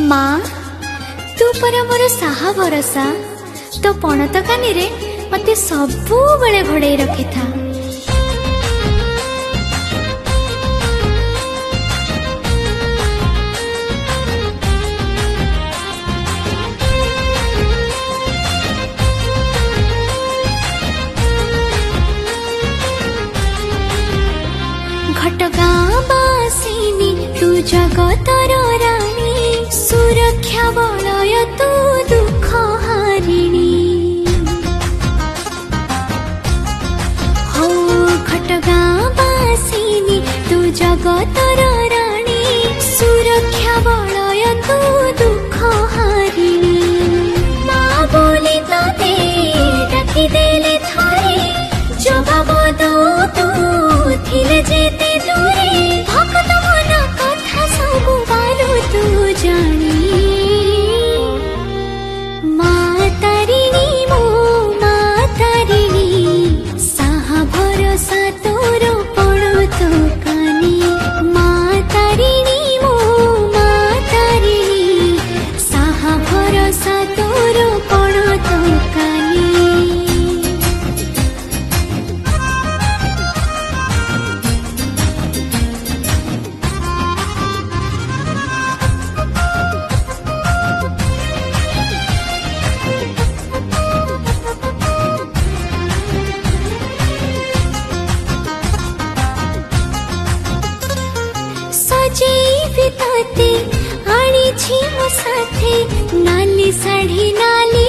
माँ तू पर मोर साहा भरसा तो पणत कानी रे मते सबू बेले घोड़े रखी था। घटगाँ बासिनी तू जगतर राणी सुरक्षा बलय तू दुख हारिणी हो। घटगाँ बासिनी तू जगतर राणी सुरक्षा बलय तू दुख हारिणी माँ बोली तते डाकी देले थरे जवाब दो तू थिले जेते दूरे भक्त मन कथा सबु बारू तू जानी माँ तारिणी मो माँ तारिणी साहा भरोसा तोर पड़ो तो कानी माँ तारिणी मो माँ तारिणी साहा भरोसा तोर पड़ो तो कानी। सजेई ताते आनी छी मो साथे नाली साड़ी नाली